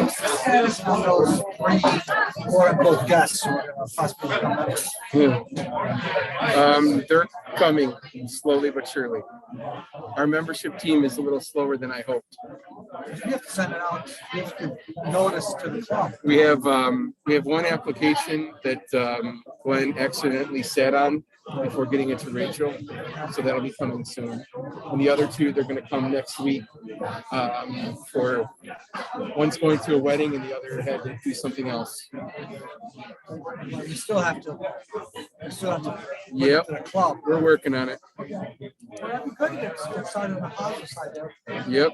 Status on those three quote-unquote guests who are going to possibly come in? They're coming slowly but surely. Our membership team is a little slower than I hoped. You have to send it out. You have to notice to the club. We have one application that Glenn accidentally sat on before getting it to Rachel, so that'll be coming soon. And the other two, they're going to come next week. For one's going to a wedding, and the other had to do something else. You still have to. Yep. To the club. We're working on it. Well, that'd be good to get started on the positive side there. Yep.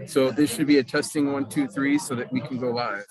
So this should be a testing 1, 2, 3 so that we can go live.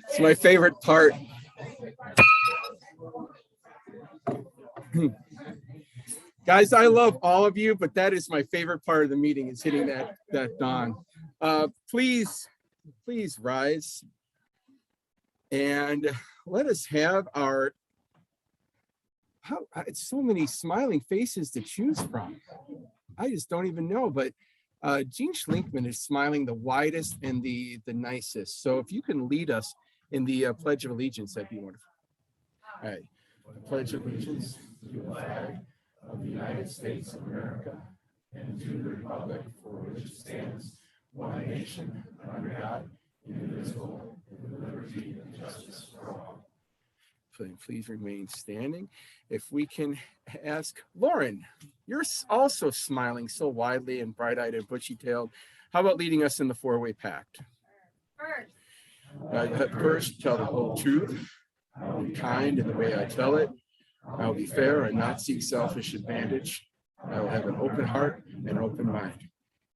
It's my favorite part. Guys, I love all of you, but that is my favorite part of the meeting, is hitting that dawn. Please rise and let us have our, it's so many smiling faces to choose from. I just don't even know, but Gene Schlinkman is smiling the widest and the nicest. So if you can lead us in the Pledge of Allegiance, that'd be wonderful. All right. The Pledge of Allegiance to the flag of the United States of America and to the republic for which it stands, one nation, under God, indivisible, with liberty and justice for all. Please remain standing. If we can ask Lauren, you're also smiling so widely and bright-eyed and bushy-tailed. How about leading us in the four-way pact? First, tell the whole truth. I'll be kind in the way I tell it. I'll be fair and not seek selfish advantage. I will have an open heart and open mind.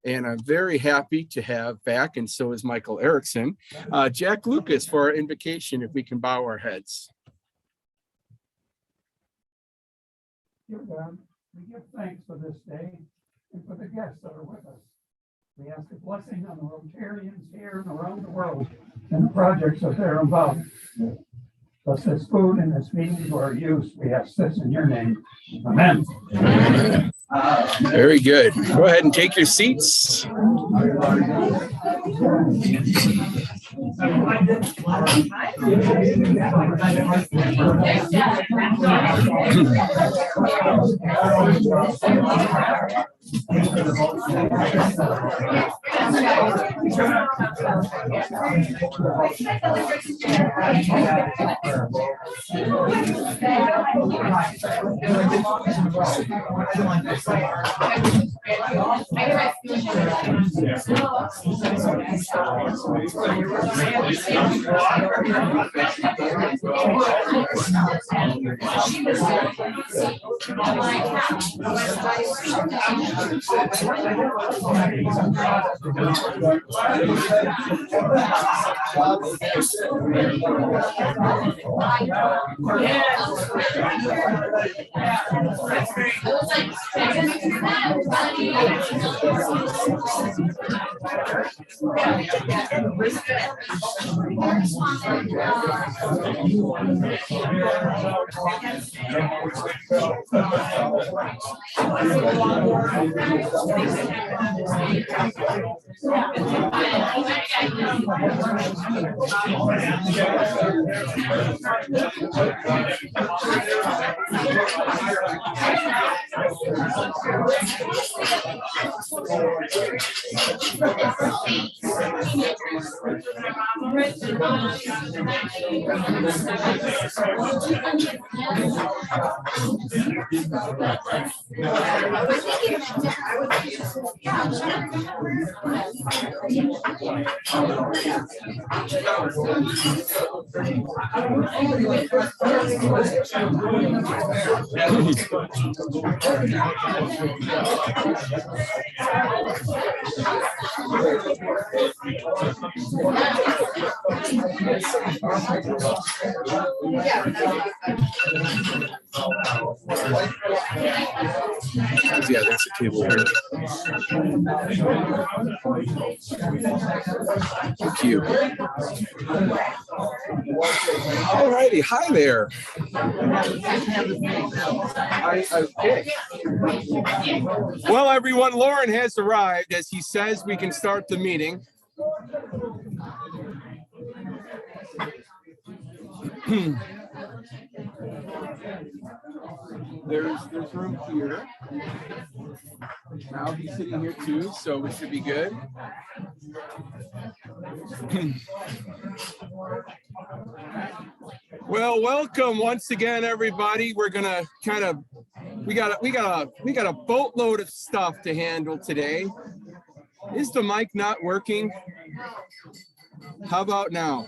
And I'm very happy to have back, and so is Michael Erickson, Jack Lucas for our invocation, if we can bow our heads. Dear God, we give thanks for this day and for the guests that are with us. We ask a blessing on the Rotarians here and around the world and the projects that they're involved in. Bless this food and this meeting to our use. We ask this in your name. Amen. Very good. Go ahead and take your seats. Yeah, that's a table here. Thank you. All righty. Hi there. Okay. Well, everyone, Lauren has arrived. As he says, we can start the meeting. There's room here. I'll be sitting here too, so it should be good. Well, welcome once again, everybody. We're gonna we got a boatload of stuff to handle today. Is the mic not working? How about now?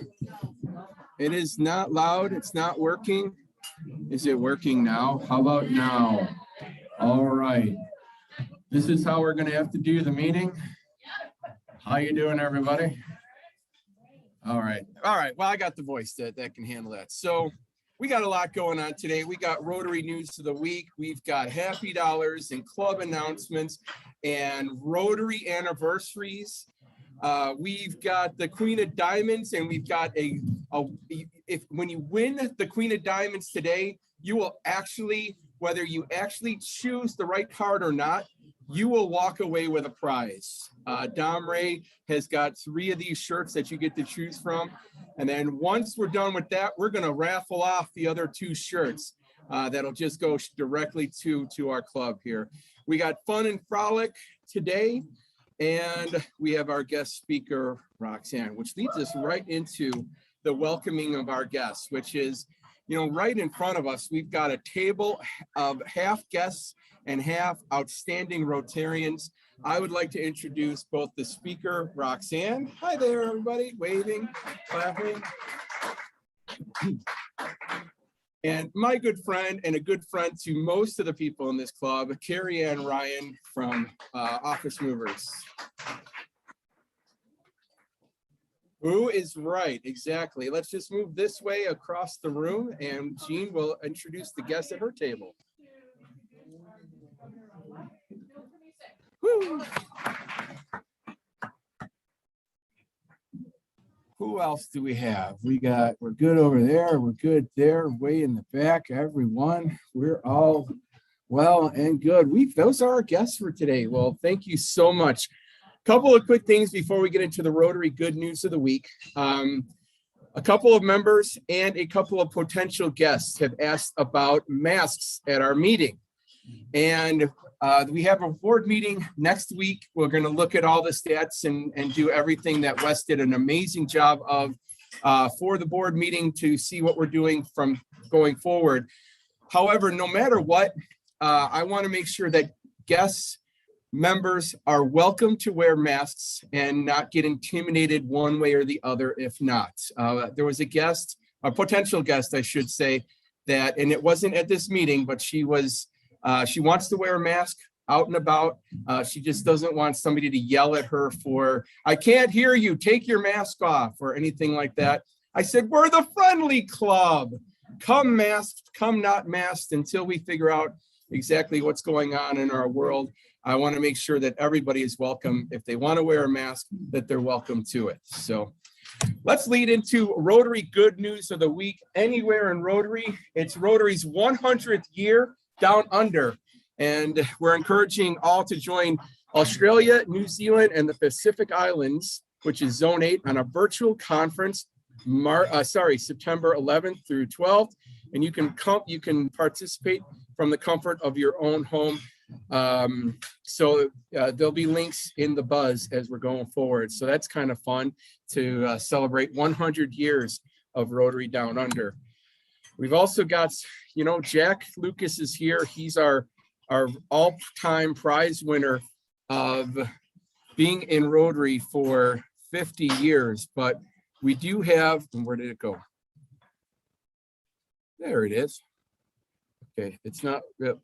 It is not loud. It's not working. Is it working now? How about now? All right. This is how we're going to have to do the meeting. How you doing, everybody? All right. All right. Well, I got the voice that can handle that. So we got a lot going on today. We got Rotary News of the Week. We've got Happy Dollars and club announcements and Rotary anniversaries. We've got the Queen of Diamonds, and we've got when you win the Queen of Diamonds today, you will actually, whether you actually choose the right card or not, you will walk away with a prize. Dom Ray has got 3 of these shirts that you get to choose from. And then once we're done with that, we're going to raffle off the other 2 shirts. That'll just go directly to our club here. We got fun and frolic today. And we have our guest speaker, Roxanne, which leads us right into the welcoming of our guests, which is, you know, right in front of us, we've got a table of half guests and half outstanding Rotarians. I would like to introduce both the speaker, Roxanne. Hi there, everybody, waving, clapping. And my good friend and a good friend to most of the people in this club, Carrie Ann Ryan from Office Movers. Who is right? Exactly. Let's just move this way across the room and Jean will introduce the guests at her table. Woo. Who else do we have? We're good over there. We're good there, way in the back, everyone. We're all well and good. Those are our guests for today. Well, thank you so much. Couple of quick things before we get into the Rotary good news of the week. A couple of members and a couple of potential guests have asked about masks at our meeting. And we have a board meeting next week. We're going to look at all the stats and do everything that Wes did an amazing job of for the board meeting to see what we're doing from going forward. However, no matter what, I want to make sure that guests, members are welcome to wear masks and not get intimidated one way or the other if not. There was a potential guest, I should say, and it wasn't at this meeting, but she wants to wear a mask out and about. She just doesn't want somebody to yell at her for, I can't hear you, take your mask off, or anything like that. I said, we're the friendly club. Come masked, come not masked, until we figure out exactly what's going on in our world. I want to make sure that everybody is welcome. If they want to wear a mask, that they're welcome to it. So let's lead into Rotary good news of the week. Anywhere in Rotary, it's Rotary's 100th year down under. And we're encouraging all to join Australia, New Zealand, and the Pacific Islands, which is Zone 8, on a virtual conference, September 11th through 12th. And you can participate from the comfort of your own home. There'll be links in the buzz as we're going forward. So that's kind of fun to celebrate 100 years of Rotary Down Under. We've also got, Jack Lucas is here. He's our all-time prize winner of being in Rotary for 50 years. But we do have, and where did it go? There it is. Okay, it's not real.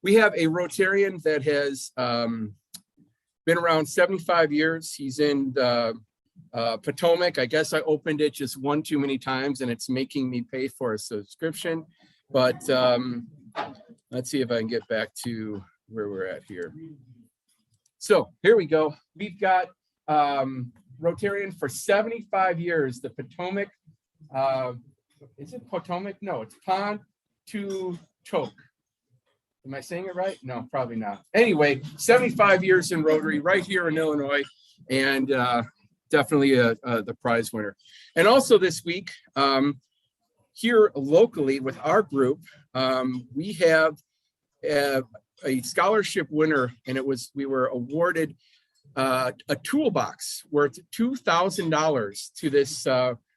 We have a Rotarian that has been around 75 years. He's in Potomac. I guess I opened it just one too many times and it's making me pay for a subscription. But let's see if I can get back to where we're at here. So here we go. We've got Rotarian for 75 years, the Potomac. Is it Potomac? No, it's Pontotoc. Am I saying it right? No, probably not. Anyway, 75 years in Rotary right here in Illinois, and definitely the prize winner. And also this week, here locally with our group, we have a scholarship winner, and we were awarded a toolbox worth $2,000 to this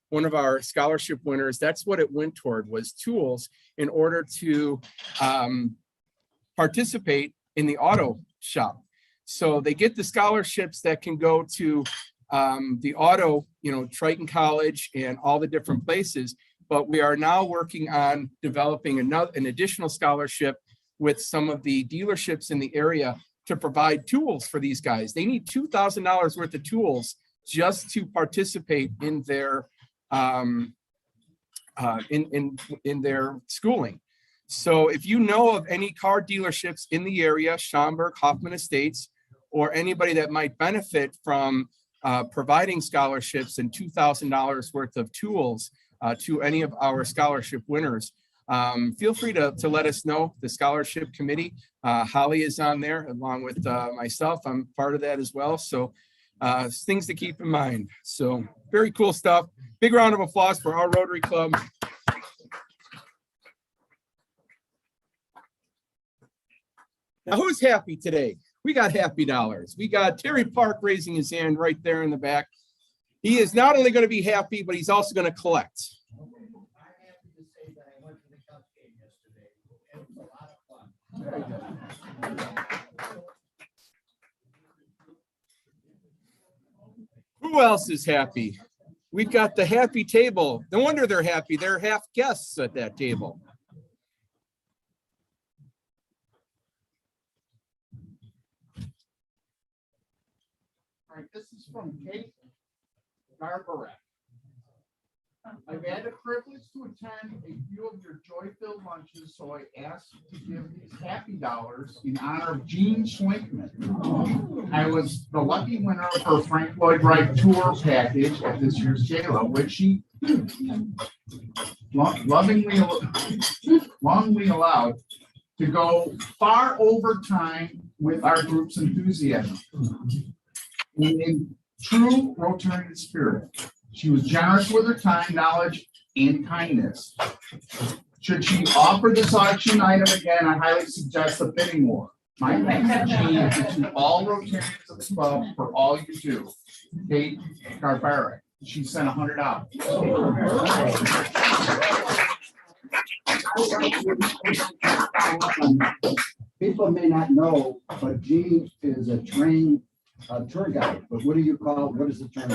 one of our scholarship winners. That's what it went toward, was tools in order to participate in the auto shop. So they get the scholarships that can go to the auto, Triton College and all the different places. But we are now working on developing an additional scholarship with some of the dealerships in the area to provide tools for these guys. They need $2,000 worth of tools just to participate in their in their schooling. So if you know of any car dealerships in the area, Schaumburg, Hoffman Estates, or anybody that might benefit from providing scholarships and $2,000 worth of tools to any of our scholarship winners, feel free to let us know. The scholarship committee, Holly is on there along with myself. I'm part of that as well. So things to keep in mind. So very cool stuff. Big round of applause for our Rotary Club. Now, who's happy today? We got happy dollars. We got Terry Park raising his hand right there in the back. He is not only going to be happy, but he's also going to collect. I'm happy to say that I went to the Cubs game yesterday. It was a lot of fun. Who else is happy? We've got the happy table. No wonder they're happy. They're half guests at that table. All right, this is from Kate Garbarek. I've had the privilege to attend a few of your joy-filled lunches, so I asked to give these happy dollars in honor of Gene Schlinkman. I was the lucky winner of her Frank Lloyd Wright tour package at this year's JLo, which she lovingly allowed to go far over time with our group's enthusiasm. In true Rotarian spirit, she was generous with her time, knowledge, and kindness. Should she offer this auction item again, I highly suggest a bidding war. My thanks to Jean and to all Rotarians of the club for all you do. Kate Garbarek, she sent $100. People may not know, but Jean is a trained tour guide. But what do you call, what is the term?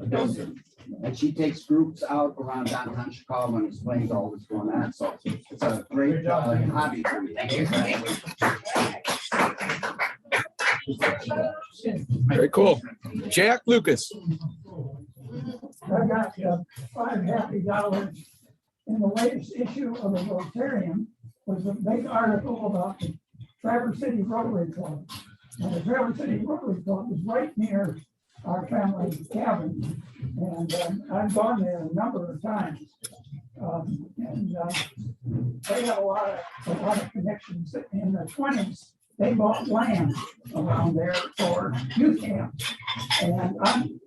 A dozer. And she takes groups out around downtown Chicago and explains all that's going on. So it's a great hobby for me. Very cool. Jack Lucas. I got $5 happy dollars in the latest issue of the Rotarian. Was a big article about the Traverse City Rotary Club. And the Traverse City Rotary Club is right near our family cabin. And I've gone there a number of times. They have a lot of connections. In the 20s, they bought land around there for youth camps. And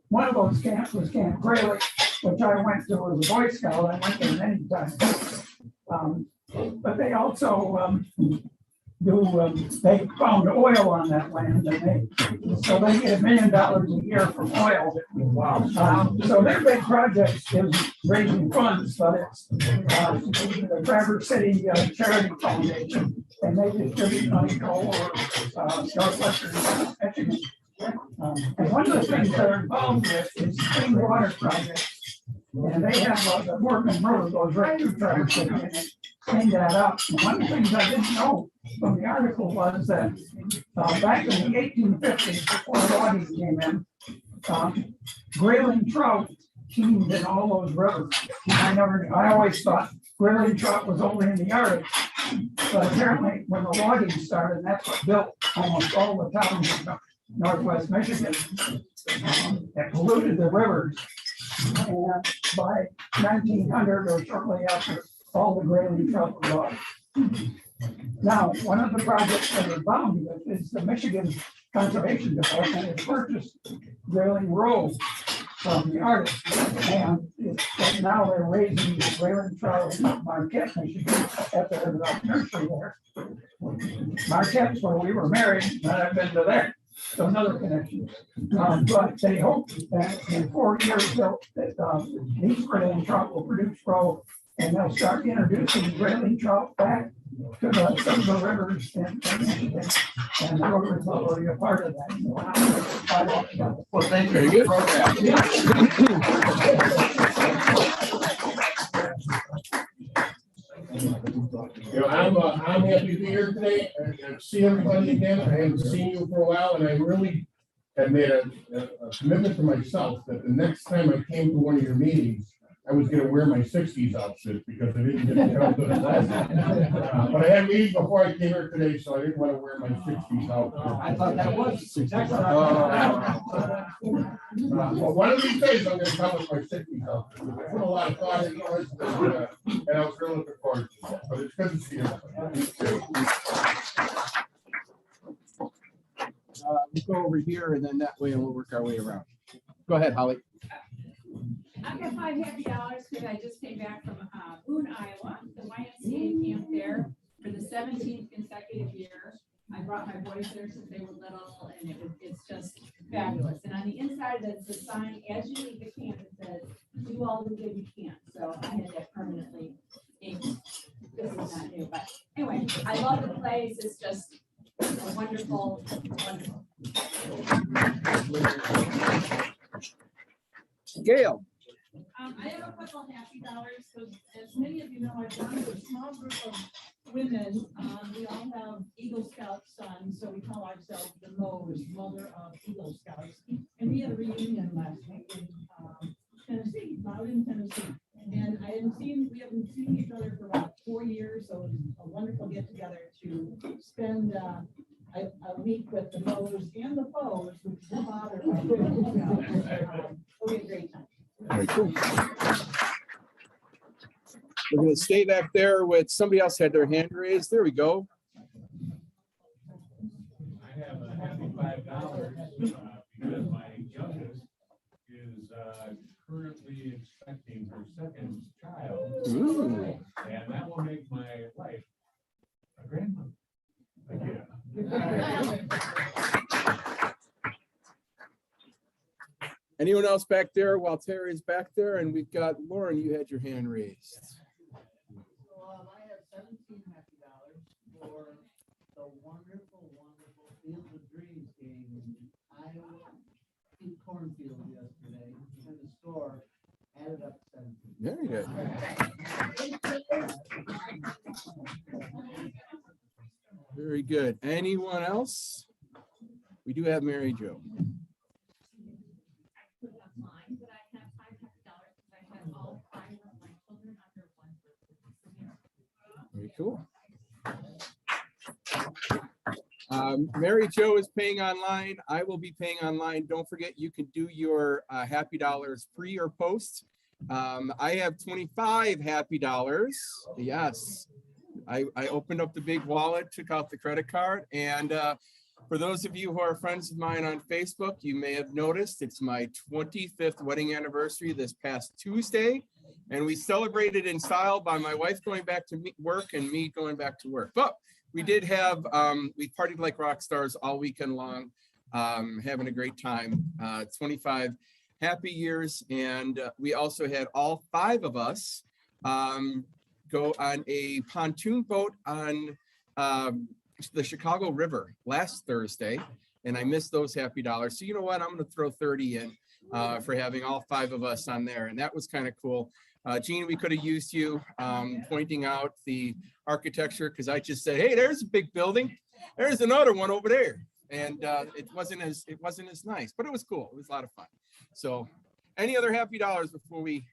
one of those camps was Camp Grayling, which I went to as a Boy Scout. I went there many times. But they also they found oil on that land, and so they get $1 million a year from oil. Wow! So their big project is raising funds, but it's the Traverse City Charity Foundation, and they distribute money all over northwestern Michigan. And one of the things they're involved with is clean water projects, and they have the Morgan River goes right through Traverse City, and they clean that up. And one of the things I didn't know from the article was that back in the 1850s, before logging came in, grayling trout teemed in all those rivers. I always thought grayling trout was only in the Arctic, but apparently when the logging started, that's what built almost all the towns in northwest Michigan. It polluted the rivers, and by 1900 or shortly after, all the grayling trout were lost. Now, one of the projects that we're bound with is the Michigan Conservation Department has purchased grayling roe from the Arctic, and now they're raising grayling trout in Marquette, Michigan, at the nursery there. Marquette's where we were married, and I've been to there. So another connection. But they hope that in 4 years, these grayling trout will produce roe, and they'll start introducing grayling trout back to some of the rivers in Michigan, and the Rotary Club will be a part of that. Well, thank you. Very good. I'm happy to be here today and see everybody again. I haven't seen you for a while, and I really have made a commitment to myself that the next time I came to one of your meetings, I was gonna wear my sixties outfit because I didn't get to come to the class. But I had meetings before I came here today, so I didn't want to wear my sixties outfit. I thought that was. Well, one of these days I'm gonna come with my sixties outfit. I put a lot of thought into it, and I was really looking forward to it, but it's good to see you. We'll go over here and then that way we'll work our way around. Go ahead, Holly. I've got $5 because I just came back from Boone, Iowa, the YMCA camp there for the 17th consecutive year. I brought my boys there since they were little, and it's just fabulous. And on the inside, there's a sign as you leave the camp that says, "Do all the good you can." So I had that permanently inked. This is not new, but anyway, I love the place. It's just wonderful, wonderful. Gail. I have a couple $50. So as many of you know, I belong to a small group of women. We all have Eagle Scout sons, so we call ourselves the Mo's, Mother of Eagle Scouts. And we had a reunion last week in Tennessee, Loudon, Tennessee. And we haven't seen each other for about 4 years, so it was a wonderful get together to spend a week with the Mo's and the foes, which is the father. It'll be a great time. Very cool. We're going to stay back there with somebody else had their hand raised. There we go. I have a happy $5 because my youngest is currently expecting her second child. Ooh. And that will make my wife a grandmother again. Anyone else back there while Terry's back there? And we've got Lauren, you had your hand raised. So I have $17 for the wonderful Field of Dreams game in Iowa in Cornfield yesterday. And the score added up to 17. Very good. Very good. Anyone else? We do have Mary Jo. But I have $500 because I have all 5 of my children under 1 Very cool. Mary Jo is paying online. I will be paying online. Don't forget, you can do your happy dollars pre or post. I have 25 happy dollars. Yes. I opened up the big wallet, took out the credit card, and for those of you who are friends of mine on Facebook, you may have noticed it's my 25th wedding anniversary this past Tuesday, and we celebrated in style by my wife going back to work and me going back to work. But we did have, we partied like rock stars all weekend long, having a great time, 25 happy years. And we also had all 5 of us go on a pontoon boat on the Chicago River last Thursday, and I missed those happy dollars. So you know what? I'm going to throw 30 in for having all 5 of us on there, and that was kind of cool. Gene, we could have used you pointing out the architecture because I just said, "Hey, there's a big building. There's another one over there," and it wasn't as nice, but it was cool. It was a lot of fun. So, any other happy dollars before we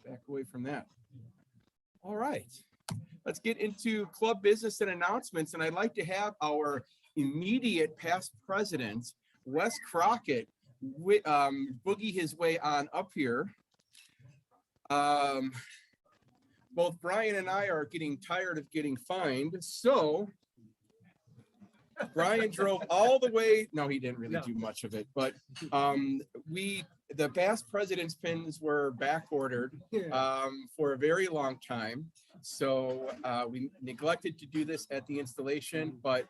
back away from that? All right. Let's get into club business and announcements. And I'd like to have our immediate past president, Wes Crockett, boogie his way on up here. Both Brian and I are getting tired of getting fined. So Brian drove all the way. No, he didn't really do much of it, but the past president's pins were back ordered for a very long time. So we neglected to do this at the installation, but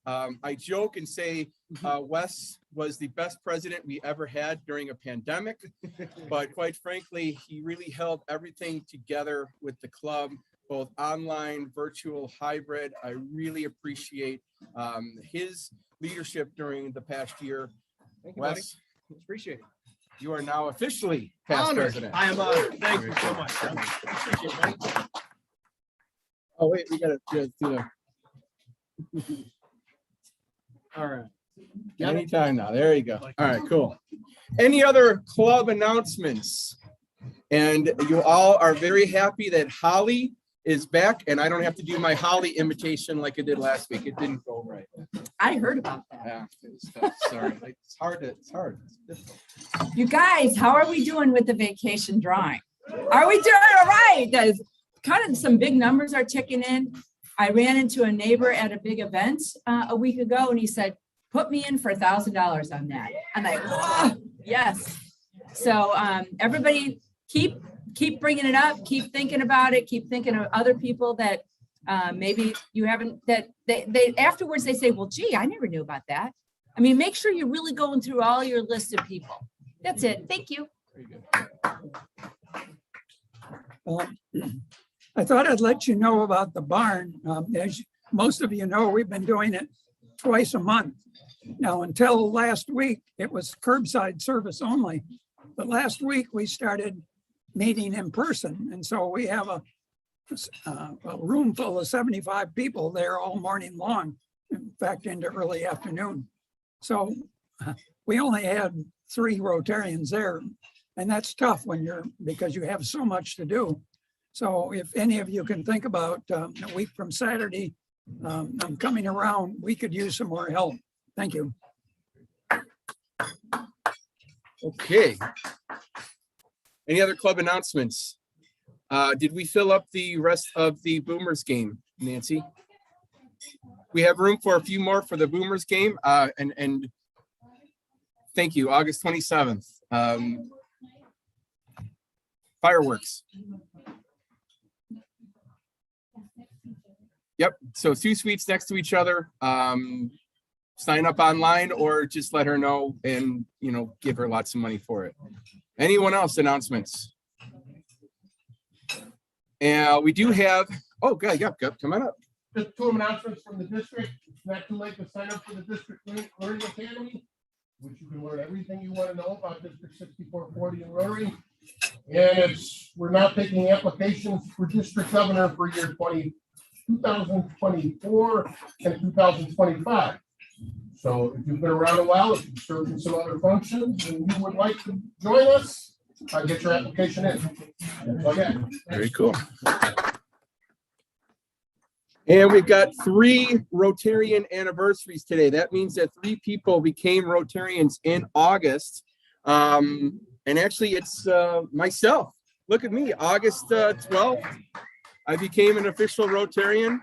I joke and say Wes was the best president we ever had during a pandemic, but quite frankly, he really held everything together with the club, both online, virtual, hybrid. I really appreciate his leadership during the past year. Thank you, Wes, buddy. Appreciate it. you are now officially past Honored. president. I am honored. Thank you so much. Appreciate it, buddy. Oh, wait, we gotta do that. All right. Anytime now. There you go. All right, cool. Any other club announcements? And you all are very happy that Holly is back, and I don't have to do my Holly imitation like I did last week. It didn't go right. I heard about that. Yeah, it was tough. Sorry. It's hard. It's difficult. You guys, how are we doing with the vacation drawing? Are we doing all right? Guys, kind of some big numbers are ticking in. I ran into a neighbor at a big event a week ago, and he said, put me in for $1,000 on that. I'm like, oh, yes. So everybody keep bringing it up, keep thinking about it, keep thinking of other people that maybe you haven't, that they afterwards they say, well, gee, I never knew about that. I mean, make sure you're really going through all your list of people. That's it. Thank you. Very good. I thought I'd let you know about the barn. As most of you know, we've been doing it twice a month. Now, until last week, it was curbside service only. But last week, we started meeting in person. And so we have a room full of 75 people there all morning long, in fact, into early afternoon. So we only had 3 Rotarians there. And that's tough when because you have so much to do. So if any of you can think about a week from Saturday, I'm coming around, we could use some more help. Thank you. Okay. Any other club announcements? Did we fill up the rest of the Boomers game, Nancy? We have room for a few more for the Boomers game. And thank you, August 27th. Fireworks. Yep. So 2 suites next to each other. Sign up online or just let her know and, give her lots of money for it. Anyone else announcements? And we do have, oh, good. Yep. Come on up. Just 2 announcements from the district. It's not too late to sign up for the District Learning Academy, which you can learn everything you want to know about District 6440 and Rotary. And we're now taking applications for district governor for year 2024 and 2025. So if you've been around a while, if you've served in some other functions and you would like to join us, get your application in. That's all I got. Very cool. And we've got 3 Rotarian anniversaries today. That means that 3 people became Rotarians in August. And actually it's myself. Look at me, August 12th. I became an official Rotarian.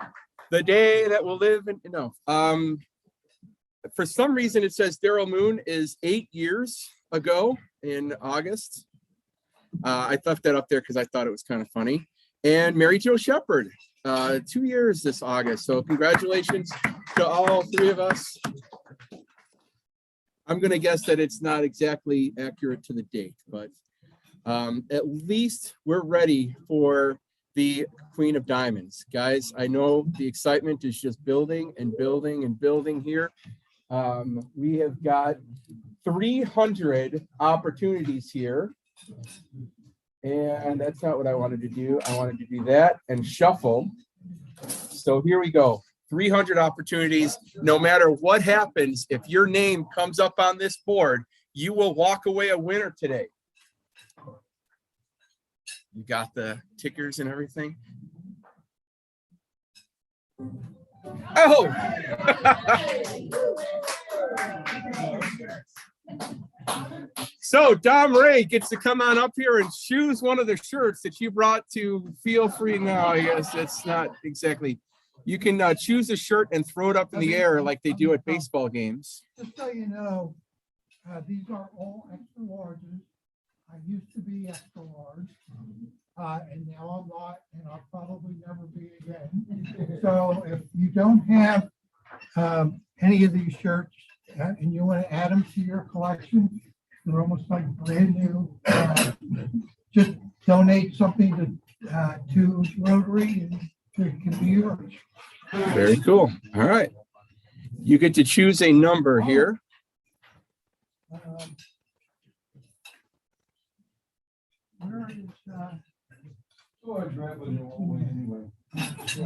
The day that will live in, for some reason it says Daryl Moon is 8 years ago in August. I left that up there because I thought it was kind of funny. And Mary Jo Shepherd, 2 years this August. So congratulations to all 3 of us. I'm going to guess that it's not exactly accurate to the date, but at least we're ready for the Queen of Diamonds. Guys, I know the excitement is just building and building and building here. We have got 300 opportunities here. And that's not what I wanted to do. I wanted to do that and shuffle. So here we go. 300 opportunities. No matter what happens, if your name comes up on this board, you will walk away a winner today. You got the tickers and everything? Oh! So Dom Ray gets to come on up here and choose one of the shirts that you brought to Feel Free Now. I guess it's not exactly. You can choose a shirt and throw it up in the air like they do at baseball games. Just so you know, these are all extra larges. I used to be extra large, and now I'm not, and I'll probably never be again. So if you don't have any of these shirts and you want to add them to your collection, they're almost like brand new. Just donate something to Rotary and it can be yours. Very cool. All right. You get to choose a number here. Where is, Picks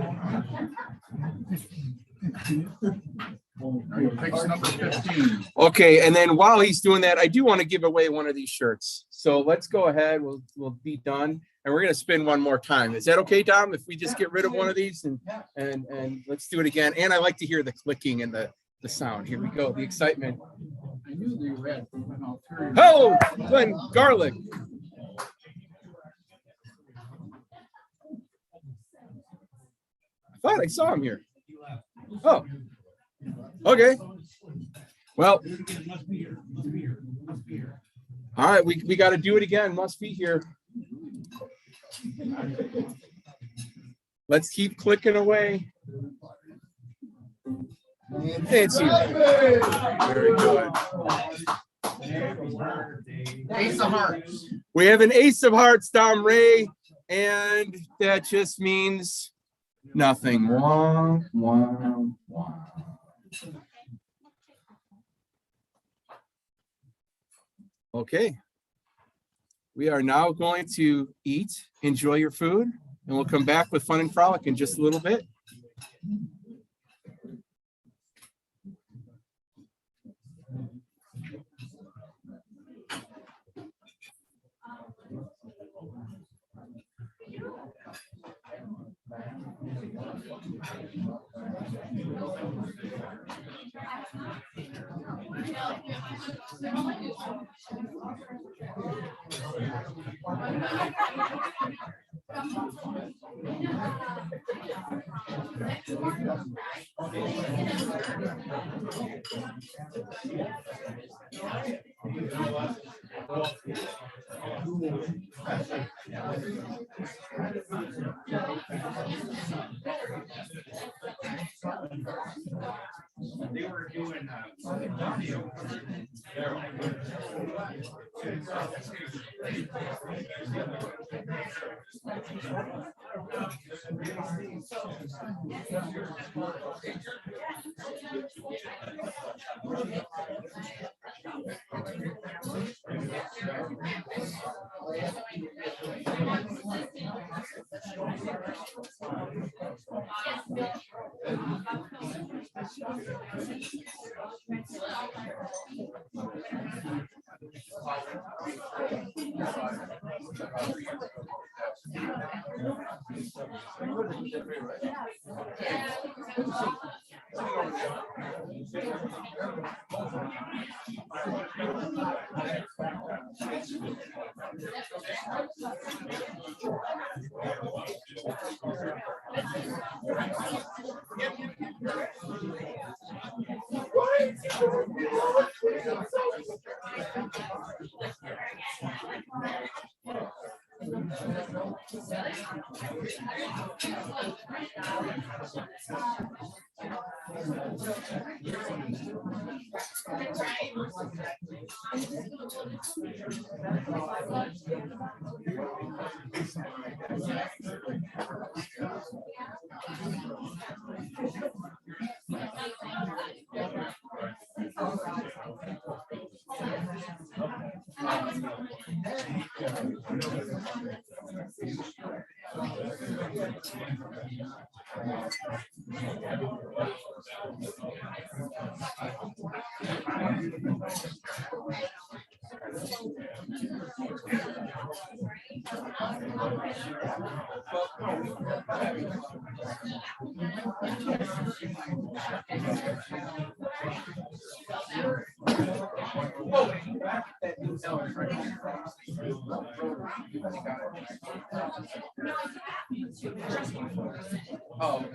number 15. Okay, and then while he's doing that, I do want to give away one of these shirts. So let's go ahead. We'll be done, and we're gonna spin one more time. Is that okay, Dom? If we just get rid of one of these and let's do it again. And I like to hear the clicking and the sound. Here we go. The excitement. I knew they read an ulterior. Oh, Glenn Garlic. I thought I saw him here. Oh, okay. Well, all right, we got to do it again. Must be here. Let's keep clicking away. It's you. Very good. Ace of Hearts. We have an Ace of Hearts, Dom Ray, and that just means nothing. Wah, wah, wah. Okay. We are now going to eat, enjoy your food, and we'll come back with fun and frolic in just a little bit. They were doing Oh.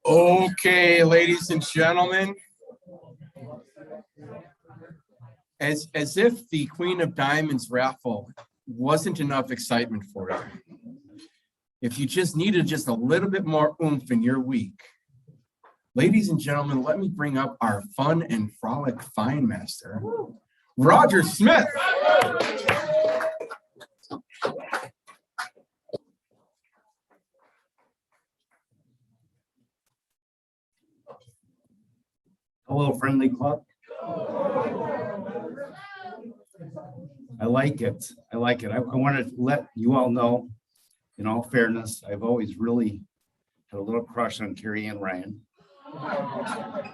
Okay, ladies and gentlemen. As if the Queen of Diamonds raffle wasn't enough excitement for you. If you just needed just a little bit more oomph in your week. Ladies and gentlemen, let me bring up our fun and frolic fine master, Roger Smith. Hello, friendly club. I like it. I like it. I want to let you all know, in all fairness, I've always really had a little crush on Carrie Ann Ryan.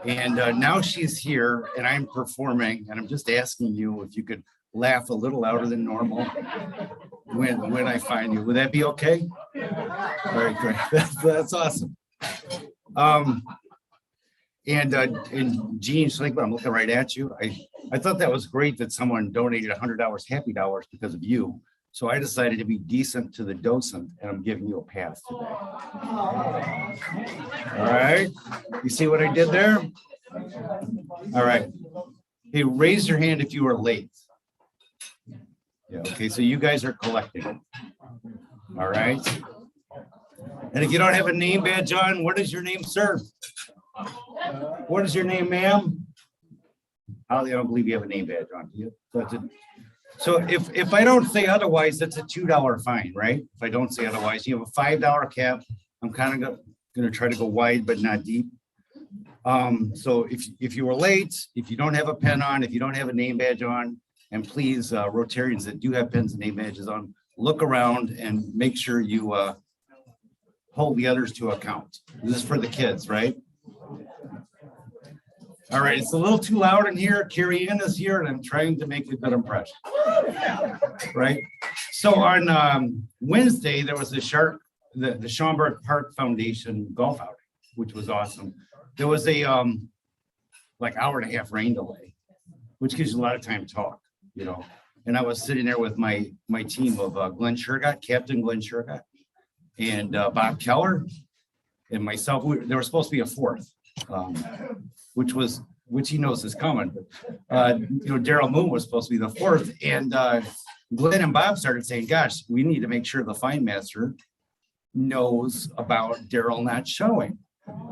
And now she's here and I'm performing, and I'm just asking you if you could laugh a little louder than normal when I find you. Would that be okay? All right, great. That's awesome. And Gene Schlickman, I'm looking right at you. I thought that was great that someone donated $100 Happy Dollars because of you. So I decided to be decent to the docent, and I'm giving you a pass today. All right. You see what I did there? All right. Hey, raise your hand if you were late. Yeah, okay, so you guys are collecting. All right. And if you don't have a name badge on, what is your name, sir? What is your name, ma'am? I don't believe you have a name badge on, do you? So if I don't say otherwise, that's a $2 fine, right? If I don't say otherwise, you have a $5 cap. I'm kind of going to try to go wide, but not deep. So if you were late, if you don't have a pen on, if you don't have a name badge on, and please, Rotarians that do have pens and name badges on, look around and make sure you hold the others to account. This is for the kids, right? All right, it's a little too loud in here. Carrie Ann is here, and I'm trying to make a good impression. Right? So on Wednesday, there was the Schaumburg Park Foundation golf outing, which was awesome. There was a like hour and a half rain delay, which gives you a lot of time to talk, you know. And I was sitting there with my team of Glenn Shergott, Captain Glenn Shergott, and Bob Keller, and myself. There was supposed to be a fourth. Which he knows is coming. But, Daryl Moon was supposed to be the fourth, and Glenn and Bob started saying, gosh, we need to make sure the fine master knows about Daryl not showing.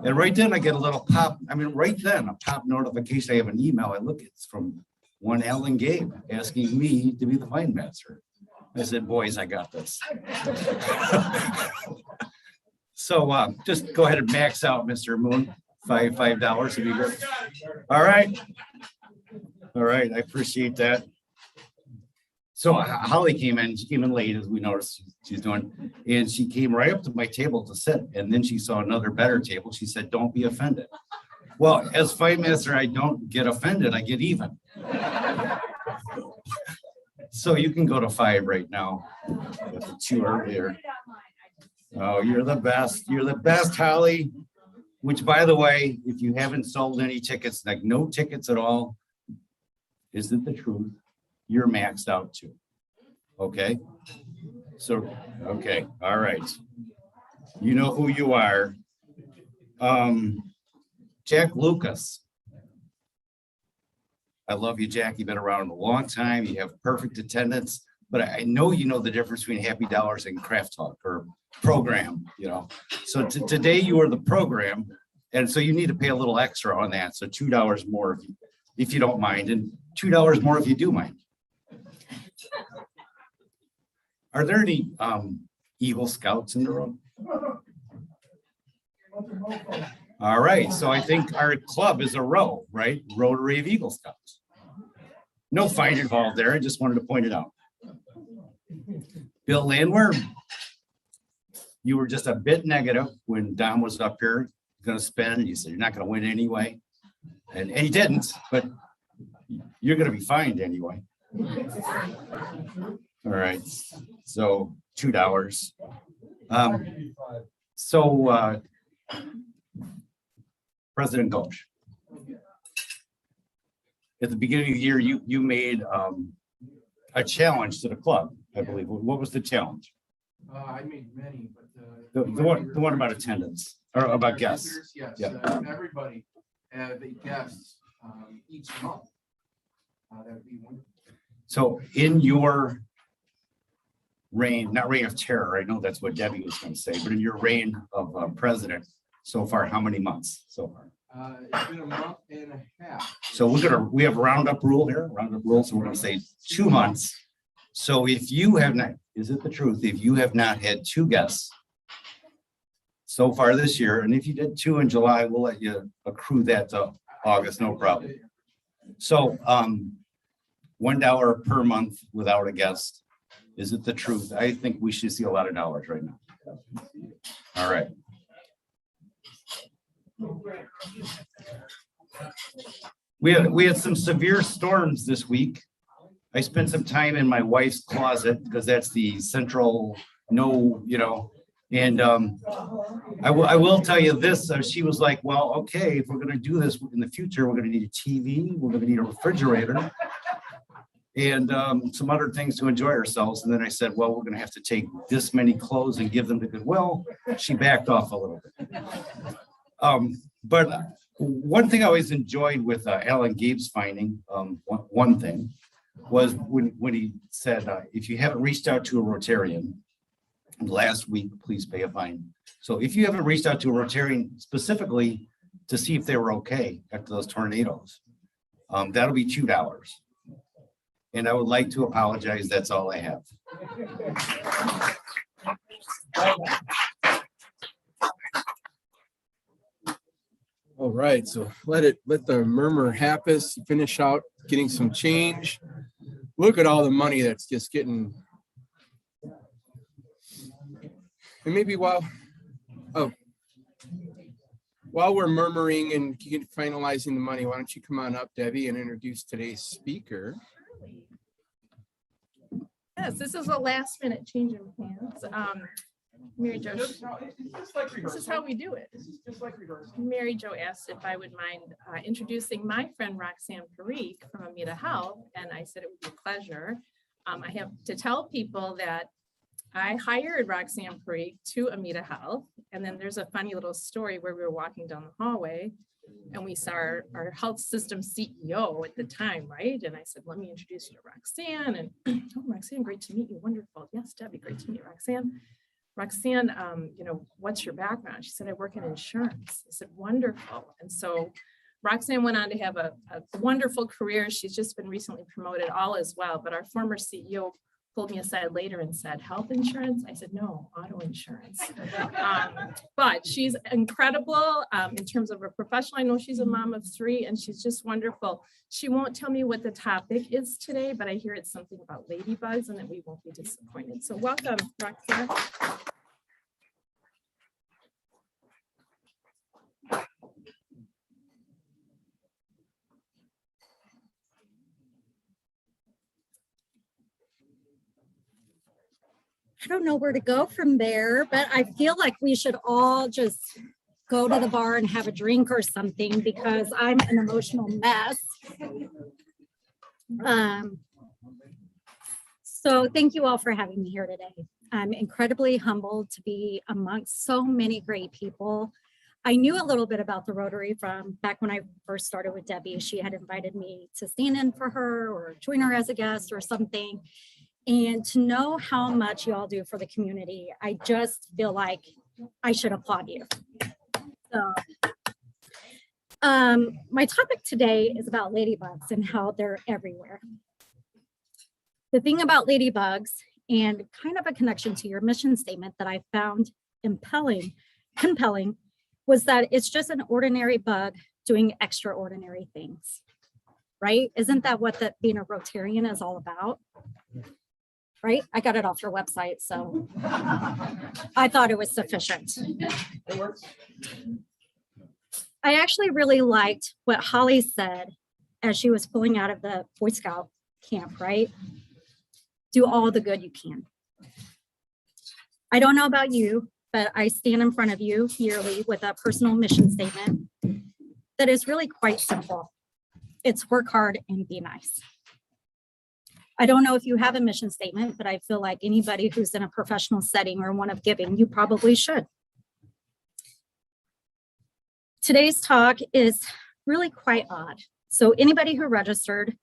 And right then I get a little pop, a pop notification. I have an email. I look, it's from one Alan Gabe asking me to be the fine master. I said, boys, I got this. So just go ahead and max out, Mr. Moon. $5 would be good. All right. I appreciate that. So Holly came in. She came in late, as we noticed she's doing, and she came right up to my table to sit. And then she saw another better table. She said, "Don't be offended." Well, as fine master, I don't get offended. I get even. So you can go to 5 right now. That's a 2 earlier. Oh, you're the best. You're the best, Holly. Which, by the way, if you haven't sold any tickets, like no tickets at all, isn't the truth, you're maxed out too. Okay? So, okay, all right. You know who you are. Jack Lucas. I love you, Jack. You've been around a long time. You have perfect attendance, but I know you know the difference between Happy Dollars and Craft Talk or program, you know. So today you are the program, and so you need to pay a little extra on that. So $2 more if you don't mind, and $2 more if you do mind. Are there any Eagle Scouts in the room? All right, so I think our club is a row, right? Rotary of Eagle Scouts. No fight involved there. I just wanted to point it out. Bill Landwehr, you were just a bit negative when Don was up here going to spend. You said you're not going to win anyway, and he didn't, but you're going to be fined anyway. All right, so $2. President Gulch. At the beginning of the year, you made a challenge to the club, I believe. What was the challenge? I made many, but The one about attendance or about guests. Yes, Yeah. Everybody have guests each month. That would be wonderful. So in your reign, not reign of terror, I know that's what Debbie was going to say, but in your reign of president so far, how many months so far? It's been a month and a half. So we have a roundup rule here, so we're going to say 2 months. So if you have not, is it the truth? If you have not had 2 guests so far this year, and if you did 2 in July, we'll let you accrue that to August, no problem. So $1 per month without a guest. Is it the truth? I think we should see a lot of dollars right now. All right. We had some severe storms this week. I spent some time in my wife's closet because that's the central and I will tell you this, she was like, well, okay, if we're going to do this in the future, we're going to need a TV, we're going to need a refrigerator and some other things to enjoy ourselves. And then I said, well, we're going to have to take this many clothes and give them to Goodwill. She backed off a little bit. But one thing I always enjoyed with Alan Gabe's finding, one thing was when he said, if you haven't reached out to a Rotarian last week, please pay a fine. So if you haven't reached out to a Rotarian specifically to see if they were okay after those tornadoes, that'll be $2. And I would like to apologize. That's all I have. All right, so let the murmur happen. Finish out getting some change. Look at all the money that's just getting. And maybe while we're murmuring and finalizing the money, why don't you come on up, Debbie, and introduce today's speaker. Yes, this is a last minute change of plans. Mary Jo, this is how we do it. Mary Jo asked if I would mind introducing my friend Roxanne Parikh from Amita Health, and I said it would be a pleasure. I have to tell people that I hired Roxanne Parikh to Amita Health, and then there's a funny little story where we were walking down the hallway and we saw our health system CEO at the time, right? And I said, let me introduce you to Roxanne. And oh, Roxanne, great to meet you. Wonderful. Yes, Debbie, great to meet you, Roxanne. Roxanne, what's your background? She said, I work in insurance. I said, wonderful. And so Roxanne went on to have a wonderful career. She's just been recently promoted, all as well. But our former CEO pulled me aside later and said, health insurance? I said, no, auto insurance. But she's incredible in terms of her professional. I know she's a mom of 3 and she's just wonderful. She won't tell me what the topic is today, but I hear it's something about ladybugs and that we won't be disappointed. So welcome, Roxanne. I don't know where to go from there, but I feel like we should all just go to the bar and have a drink or something because I'm an emotional mess. So thank you all for having me here today. I'm incredibly humbled to be amongst so many great people. I knew a little bit about the Rotary from back when I first started with Debbie. She had invited me to stand in for her or join her as a guest or something. And to know how much you all do for the community, I just feel like I should applaud you. So, my topic today is about ladybugs and how they're everywhere. The thing about ladybugs, and kind of a connection to your mission statement that I found compelling, was that it's just an ordinary bug doing extraordinary things, right? Isn't that what being a Rotarian is all about? Right? I got it off your website, so I thought it was sufficient. I actually really liked what Holly said as she was pulling out of the Boy Scout camp, right? Do all the good you can. I don't know about you, but I stand in front of you yearly with a personal mission statement that is really quite simple. It's work hard and be nice. I don't know if you have a mission statement, but I feel like anybody who's in a professional setting or one of giving, you probably should. Today's talk is really quite odd. So anybody who registered,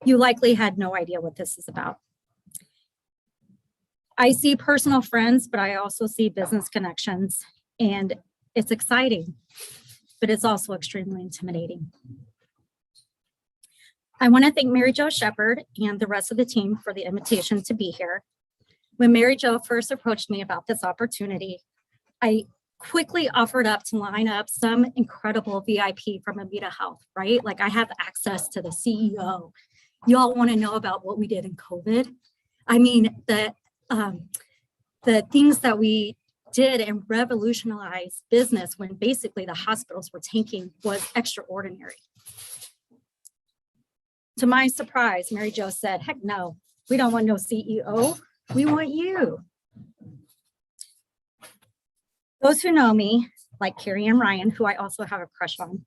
you likely had no idea what this is about. I see personal friends, but I also see business connections, and it's exciting, but it's also extremely intimidating. I want to thank Mary Jo Shepherd and the rest of the team for the invitation to be here. When Mary Jo first approached me about this opportunity, I quickly offered up to line up some incredible VIP from Amita Health, right? Like, I have access to the CEO. Y'all want to know about what we did in COVID? I mean, the things that we did and revolutionized business when basically the hospitals were tanking was extraordinary. To my surprise, Mary Jo said, heck no, we don't want no CEO. We want you. Those who know me, like Carrie Ann Ryan, who I also have a crush on,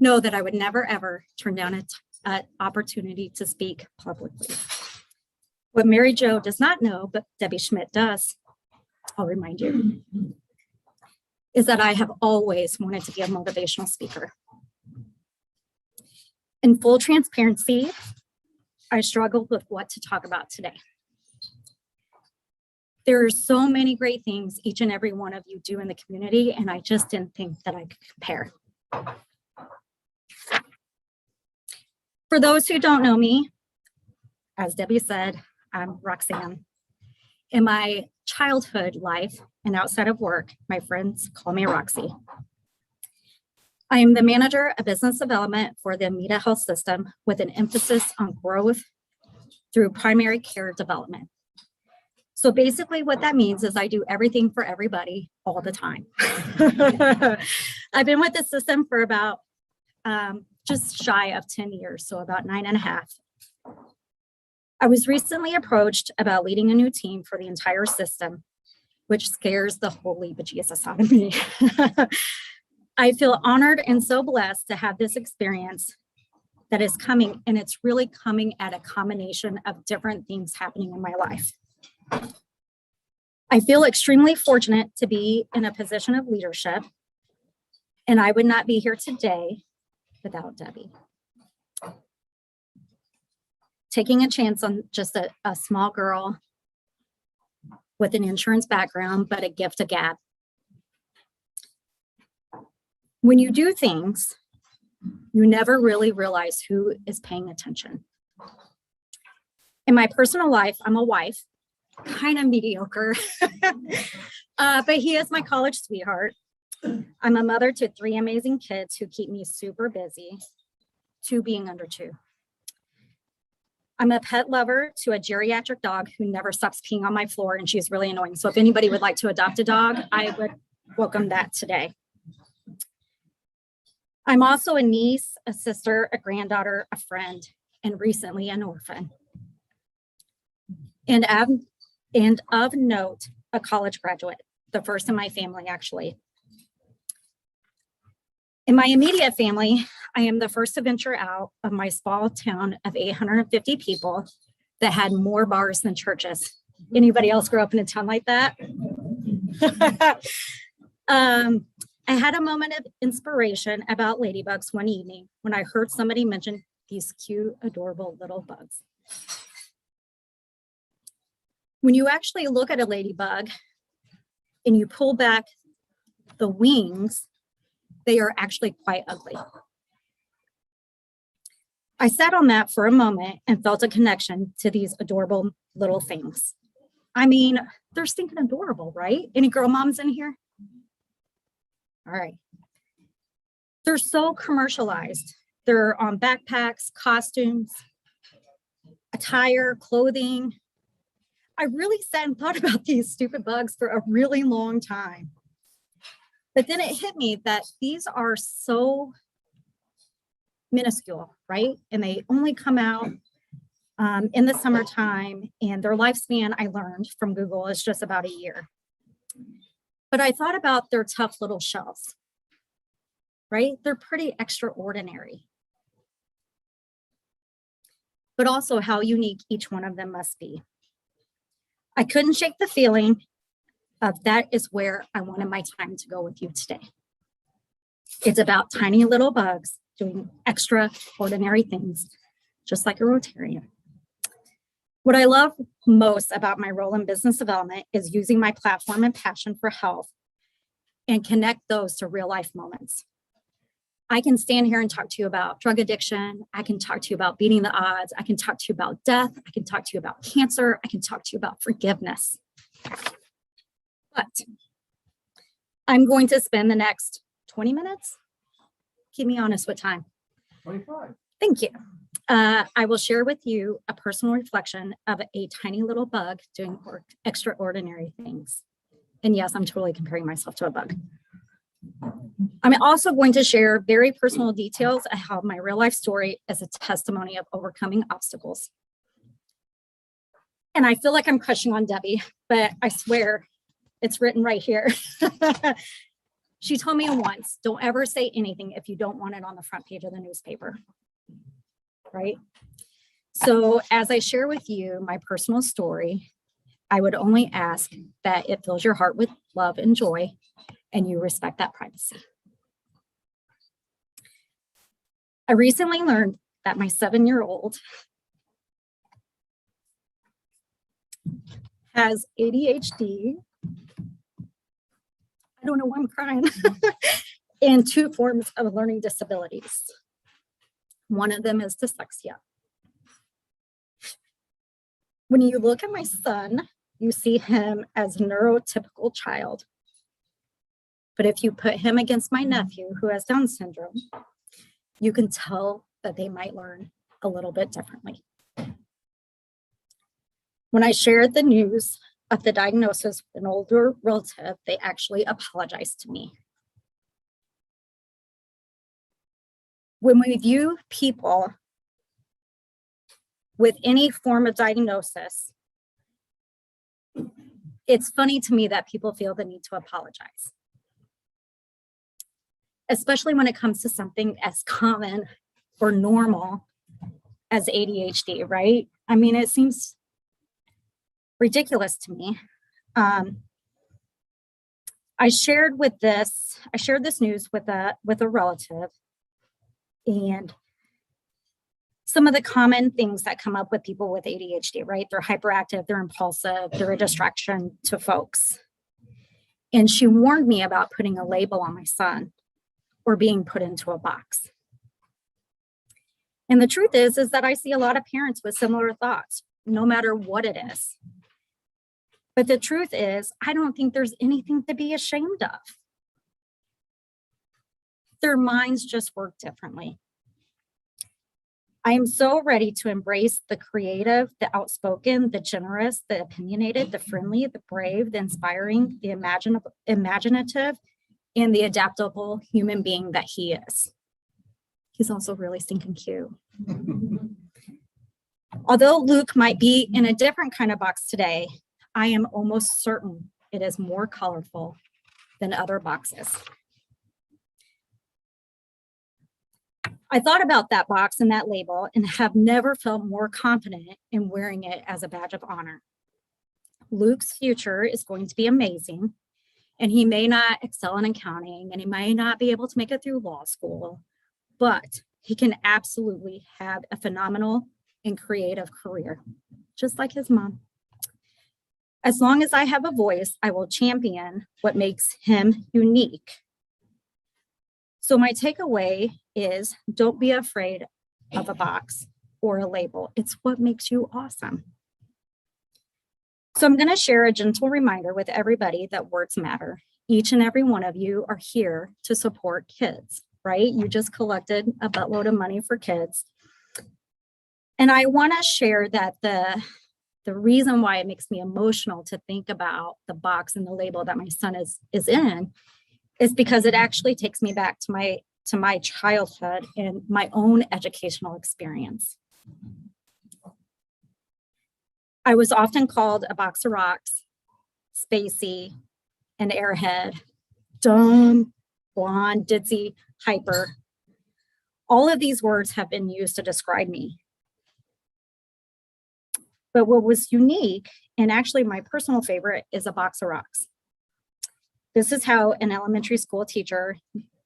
know that I would never, ever turn down an opportunity to speak publicly. What Mary Jo does not know, but Debbie Schmidt does, I'll remind you, is that I have always wanted to be a motivational speaker. In full transparency, I struggled with what to talk about today. There are so many great things each and every one of you do in the community, and I just didn't think that I could compare. For those who don't know me, as Debbie said, I'm Roxanne. In my childhood life and outside of work, my friends call me Roxy. I am the manager of business development for the Amita Health System with an emphasis on growth through primary care development. So basically what that means is I do everything for everybody all the time. I've been with the system for about just shy of 10 years, so about 9.5. I was recently approached about leading a new team for the entire system, which scares the holy bejesus out of me. I feel honored and so blessed to have this experience that is coming, and it's really coming at a combination of different things happening in my life. I feel extremely fortunate to be in a position of leadership, and I would not be here today without Debbie. Taking a chance on just a small girl with an insurance background, but a gift of gab. When you do things, you never really realize who is paying attention. In my personal life, I'm a wife, kind of mediocre, but he is my college sweetheart. I'm a mother to 3 amazing kids who keep me super busy, 2 being under 2. I'm a pet lover to a geriatric dog who never stops peeing on my floor, and she's really annoying. So if anybody would like to adopt a dog, I would welcome that today. I'm also a niece, a sister, a granddaughter, a friend, and recently an orphan. And of note, a college graduate, the first in my family, actually. In my immediate family, I am the first to venture out of my small town of 850 people that had more bars than churches. Anybody else grow up in a town like that? I had a moment of inspiration about ladybugs one evening when I heard somebody mention these cute, adorable little bugs. When you actually look at a ladybug and you pull back the wings, they are actually quite ugly. I sat on that for a moment and felt a connection to these adorable little things. I mean, they're stinking adorable, right? Any girl moms in here? All right. They're so commercialized. They're on backpacks, costumes, attire, clothing. I really sat and thought about these stupid bugs for a really long time. But then it hit me that these are so minuscule, right? And they only come out in the summertime, and their lifespan, I learned from Google, is just about a year. But I thought about their tough little shells, right? They're pretty extraordinary. But also how unique each one of them must be. I couldn't shake the feeling of that is where I wanted my time to go with you today. It's about tiny little bugs doing extraordinary things, just like a Rotarian. What I love most about my role in business development is using my platform and passion for health and connect those to real life moments. I can stand here and talk to you about drug addiction. I can talk to you about beating the odds. I can talk to you about death. I can talk to you about cancer. I can talk to you about forgiveness. But I'm going to spend the next 20 minutes. Keep me honest with time. 25. Thank you. I will share with you a personal reflection of a tiny little bug doing extraordinary things. And yes, I'm totally comparing myself to a bug. I'm also going to share very personal details of how my real life story is a testimony of overcoming obstacles. And I feel like I'm crushing on Debbie, but I swear it's written right here. She told me once, don't ever say anything if you don't want it on the front page of the newspaper, right? So as I share with you my personal story, I would only ask that it fills your heart with love and joy, and you respect that privacy. I recently learned that my 7-year-old has ADHD. I don't know why I'm crying. And 2 forms of learning disabilities. One of them is dyslexia. When you look at my son, you see him as a neurotypical child. But if you put him against my nephew who has Down syndrome, you can tell that they might learn a little bit differently. When I shared the news of the diagnosis with an older relative, they actually apologized to me. When we view people with any form of diagnosis, it's funny to me that people feel the need to apologize, especially when it comes to something as common or normal as ADHD, right? I mean, it seems ridiculous to me. I shared this news with a relative, and some of the common things that come up with people with ADHD, right? They're hyperactive, they're impulsive, they're a distraction to folks. And she warned me about putting a label on my son or being put into a box. And the truth is that I see a lot of parents with similar thoughts, no matter what it is. But the truth is, I don't think there's anything to be ashamed of. Their minds just work differently. I am so ready to embrace the creative, the outspoken, the generous, the opinionated, the friendly, the brave, the inspiring, the imaginative, and the adaptable human being that he is. He's also really stinking cute. Although Luke might be in a different kind of box today, I am almost certain it is more colorful than other boxes. I thought about that box and that label and have never felt more confident in wearing it as a badge of honor. Luke's future is going to be amazing, And he may not excel in accounting and he may not be able to make it through law school, but he can absolutely have a phenomenal and creative career, just like his mom. As long as I have a voice, I will champion what makes him unique. So my takeaway is don't be afraid of a box or a label. It's what makes you awesome. So I'm going to share a gentle reminder with everybody that words matter. Each and every one of you are here to support kids, right? You just collected a buttload of money for kids. And I want to share that the reason why it makes me emotional to think about the box and the label that my son is in is because it actually takes me back to my childhood and my own educational experience. I was often called a box of rocks, spacey, an airhead, dumb, blonde, ditzy, hyper. All of these words have been used to describe me. But what was unique, and actually my personal favorite, is a box of rocks. This is how an elementary school teacher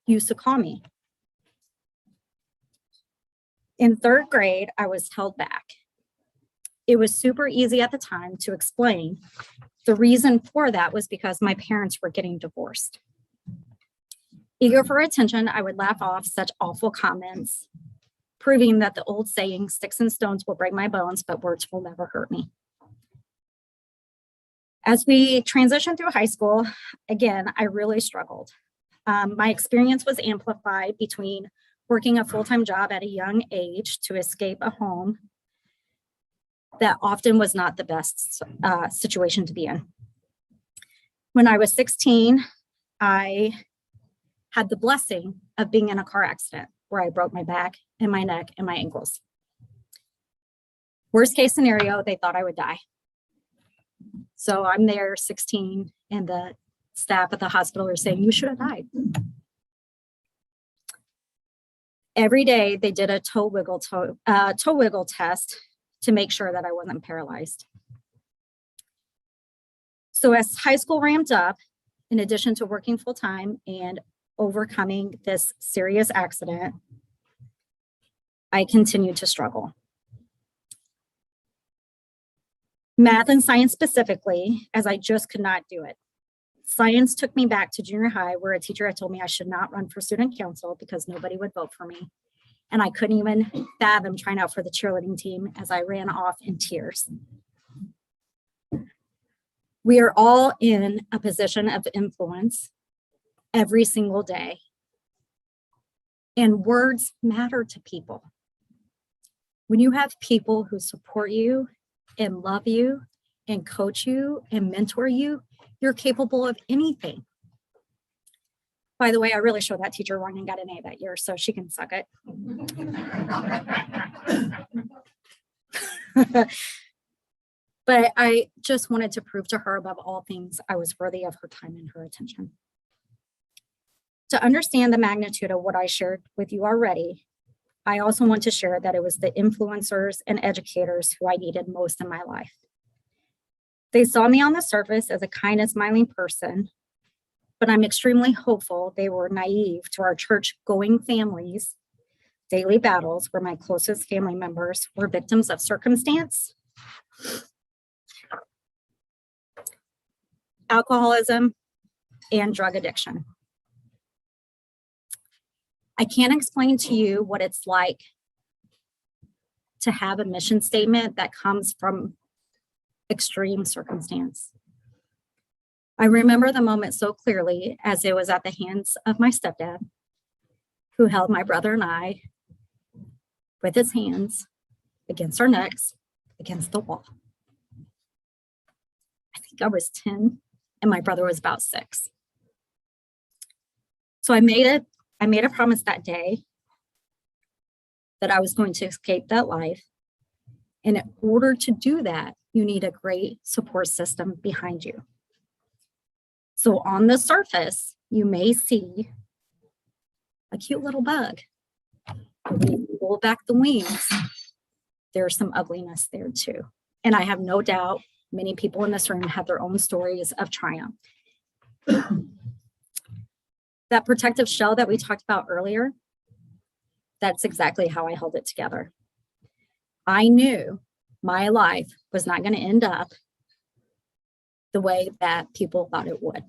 used to call me. In 3rd grade, I was held back. It was super easy at the time to explain. The reason for that was because my parents were getting divorced. Eager for attention, I would laugh off such awful comments, proving that the old saying, sticks and stones will break my bones, but words will never hurt me. As we transitioned through high school, again, I really struggled. My experience was amplified between working a full-time job at a young age to escape a home that often was not the best situation to be in. When I was 16, I had the blessing of being in a car accident where I broke my back and my neck and my ankles. Worst case scenario, they thought I would die. So I'm there 16 and the staff at the hospital are saying, you should have died. Every day they did a toe wiggle test to make sure that I wasn't paralyzed. So as high school ramped up, in addition to working full time and overcoming this serious accident, I continued to struggle. Math and science specifically, as I just could not do it. Science took me back to junior high where a teacher had told me I should not run for student council because nobody would vote for me. And I couldn't even fathom trying out for the cheerleading team as I ran off in tears. We are all in a position of influence every single day. And words matter to people. When you have people who support you and love you and coach you and mentor you, you're capable of anything. By the way, I really showed that teacher wrong and got an A that year, so she can suck it. But I just wanted to prove to her above all things, I was worthy of her time and her attention. To understand the magnitude of what I shared with you already, I also want to share that it was the influencers and educators who I needed most in my life. They saw me on the surface as a kind and smiling person, but I'm extremely hopeful they were naive to our church-going families' daily battles where my closest family members were victims of circumstance, alcoholism, and drug addiction. I can't explain to you what it's like to have a mission statement that comes from extreme circumstance. I remember the moment so clearly as it was at the hands of my stepdad, who held my brother and I with his hands against our necks, against the wall. I think I was 10 and my brother was about 6. So I made a promise that day that I was going to escape that life. And in order to do that, you need a great support system behind you. So on the surface, you may see a cute little bug. When you pull back the wings, there's some ugliness there too. And I have no doubt many people in this room have their own stories of triumph. That protective shell that we talked about earlier, that's exactly how I held it together. I knew my life was not going to end up the way that people thought it would.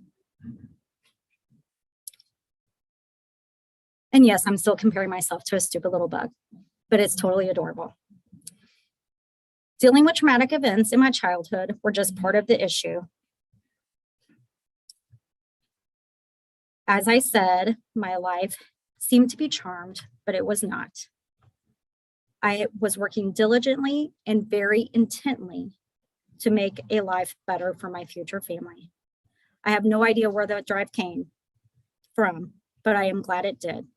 And yes, I'm still comparing myself to a stupid little bug, but it's totally adorable. Dealing with traumatic events in my childhood were just part of the issue. As I said, my life seemed to be charmed, but it was not. I was working diligently and very intently to make a life better for my future family. I have no idea where that drive came from, but I am glad it did.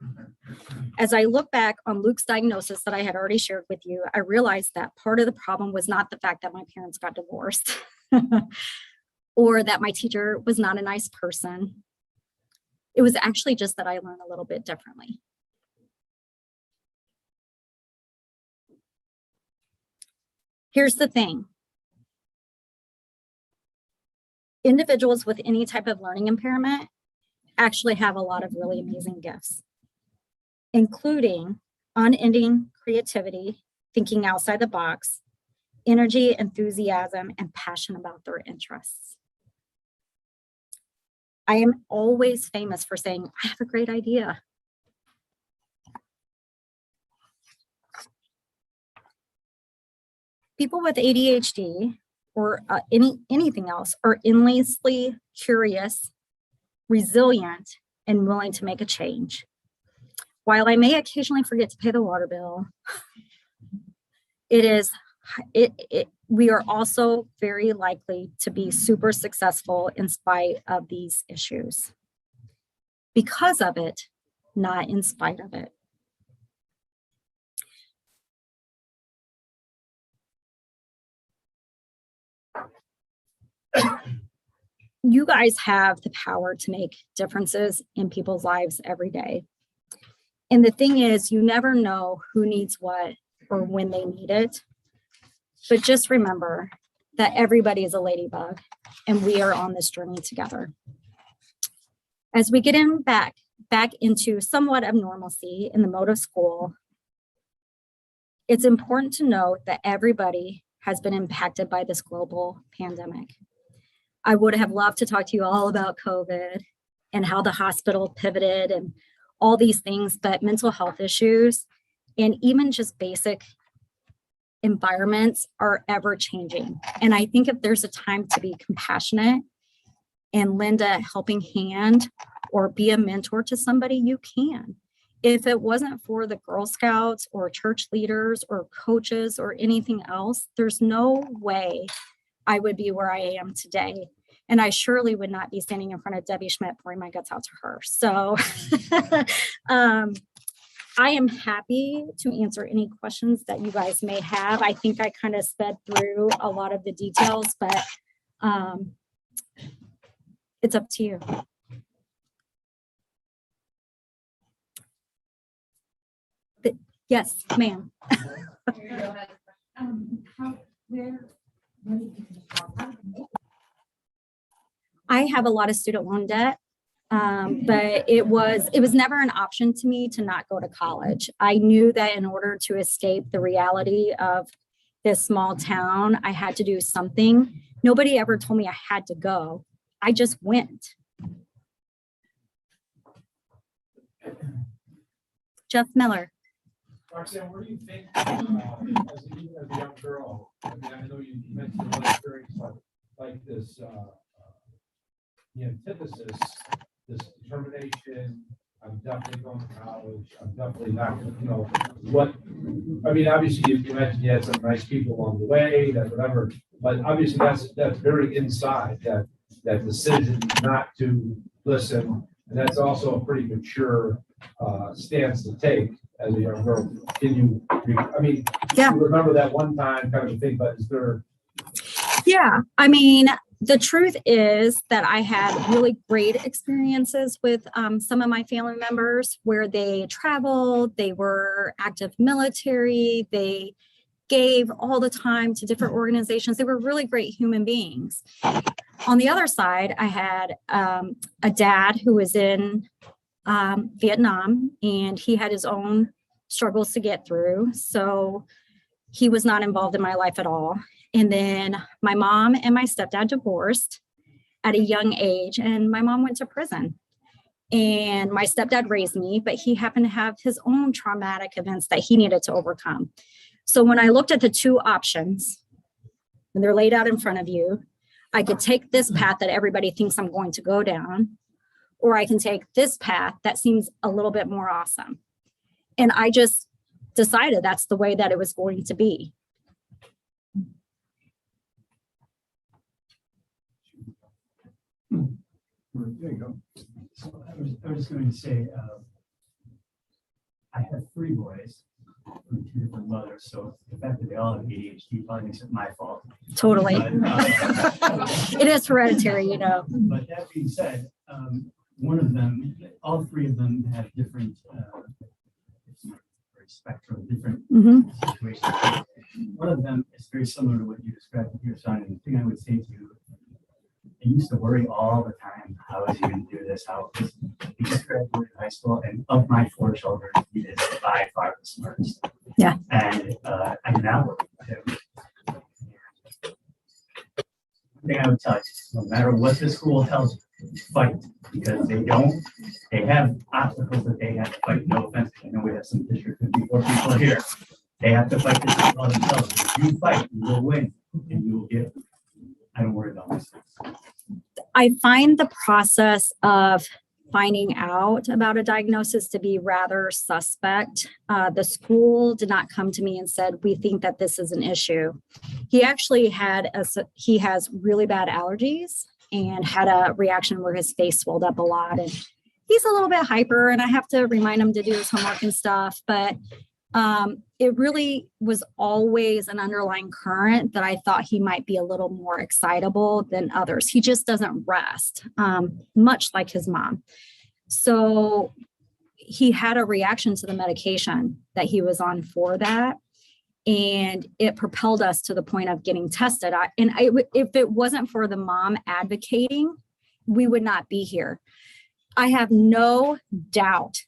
As I look back on Luke's diagnosis that I had already shared with you, I realized that part of the problem was not the fact that my parents got divorced or that my teacher was not a nice person. It was actually just that I learned a little bit differently. Here's the thing. Individuals with any type of learning impairment actually have a lot of really amazing gifts, including unending creativity, thinking outside the box, energy, enthusiasm, and passion about their interests. I am always famous for saying, I have a great idea. People with ADHD or anything else are endlessly curious, resilient, and willing to make a change. While I may occasionally forget to pay the water bill, we are also very likely to be super successful in spite of these issues. Because of it, not in spite of it. You guys have the power to make differences in people's lives every day. And the thing is, you never know who needs what or when they need it. But just remember that everybody is a ladybug and we are on this journey together. As we get back into somewhat of normalcy in the mode of school, it's important to note that everybody has been impacted by this global pandemic. I would have loved to talk to you all about COVID and how the hospital pivoted and all these things, but mental health issues and even just basic environments are ever changing. And I think if there's a time to be compassionate and lend a helping hand or be a mentor to somebody, you can. If it wasn't for the Girl Scouts or church leaders or coaches or anything else, there's no way I would be where I am today. And I surely would not be standing in front of Debbie Schmidt pouring my guts out to her. So I am happy to answer any questions that you guys may have. I think I kind of sped through a lot of the details, but it's up to you. Yes, ma'am. I have a lot of student loan debt, but it was never an option to me to not go to college. I knew that in order to escape the reality of this small town, I had to do something. Nobody ever told me I had to go. I just went. Jeff Miller. Roxanne, where do you think, as a young girl, I mean, I know you mentioned a experience like this, the antithesis, this determination, I'm definitely going to college, I'm definitely not, what, I mean, obviously you mentioned you had some nice people along the way, that whatever, but obviously that's very inside, that decision not to listen, and that's also a pretty mature stance to take as a young girl. Can you, I mean, yeah, you remember that one time kind of thing, but is there? Yeah, I mean, the truth is that I had really great experiences with some of my family members where they traveled, they were active military, they gave all the time to different organizations. They were really great human beings. On the other side, I had a dad who was in Vietnam, and he had his own struggles to get through. So he was not involved in my life at all. And then my mom and my stepdad divorced at a young age, and my mom went to prison. And my stepdad raised me, but he happened to have his own traumatic events that he needed to overcome. So when I looked at the two options, and they're laid out in front of you, I could take this path that everybody thinks I'm going to go down, or I can take this path that seems a little bit more awesome. And I just decided that's the way that it was going to be. There you go. So I was just going to say, I have 3 boys from 2 different mothers, so the fact that they all have ADHD probably makes it my fault. Totally. But, It is hereditary, you know. but that being said, one of them, all 3 of them have different spectrum, different situations. One of them is very similar to what you described with your son. And the thing I would say to you, I used to worry all the time, how is he going to do this? How he just graduated high school, and of my 4 children, he is by far the smartest. Yeah. And I now work with him. The thing I would tell you, no matter what the school tells you, fight, because they have obstacles that they have to fight. No offense, I know we have some District 54 people here. They have to fight this all themselves. If you fight, you will win, and you will get. I don't worry about this. I find the process of finding out about a diagnosis to be rather suspect. The school did not come to me and said, we think that this is an issue. He actually he has really bad allergies and had a reaction where his face swelled up a lot. And he's a little bit hyper, and I have to remind him to do his homework and stuff. But it really was always an underlying current that I thought he might be a little more excitable than others. He just doesn't rest, much like his mom. So he had a reaction to the medication that he was on for that. And it propelled us to the point of getting tested. If it wasn't for the mom advocating, we would not be here. I have no doubt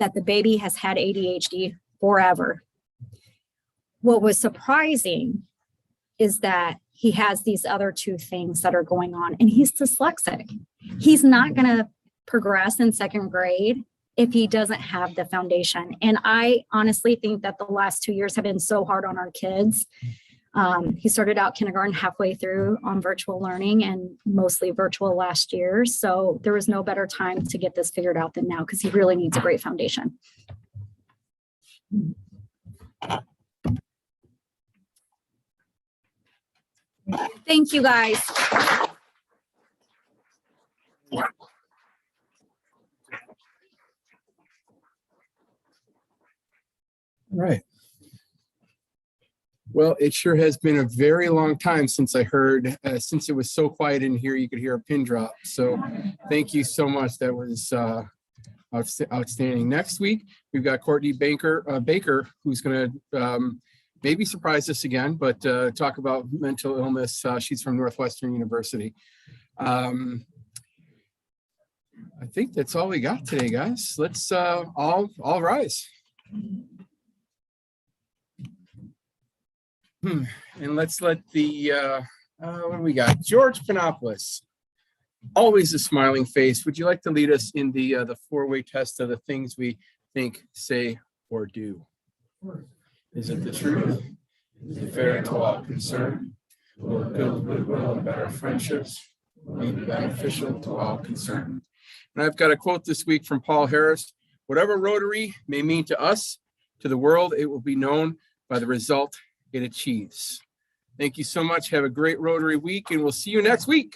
that the baby has had ADHD forever. What was surprising is that he has these other 2 things that are going on, and he's dyslexic. He's not going to progress in 2nd grade if he doesn't have the foundation. And I honestly think that the last 2 years have been so hard on our kids. He started out kindergarten halfway through on virtual learning, and mostly virtual last year. So there was no better time to get this figured out than now, because he really needs a great foundation. Thank you, guys. All right. Well, it sure has been a very long time since I heard, since it was so quiet in here, you could hear a pin drop. So thank you so much. That was outstanding. Next week, we've got Courtney Baker, who's going to maybe surprise us again, but talk about mental illness. She's from Northwestern University. I think that's all we got today, guys. Let's all rise. And let's let the, what do we got? George Panopoulos, always a smiling face. Would you like to lead us in the 4-way test of the things we think, say, or do? Is it the truth? Is it fair to all concerned? Will it build goodwill and better friendships? Be beneficial to all concerned? And I've got a quote this week from Paul Harris. Whatever Rotary may mean to us, to the world, it will be known by the result it achieves. Thank you so much. Have a great Rotary week, and we'll see you next week.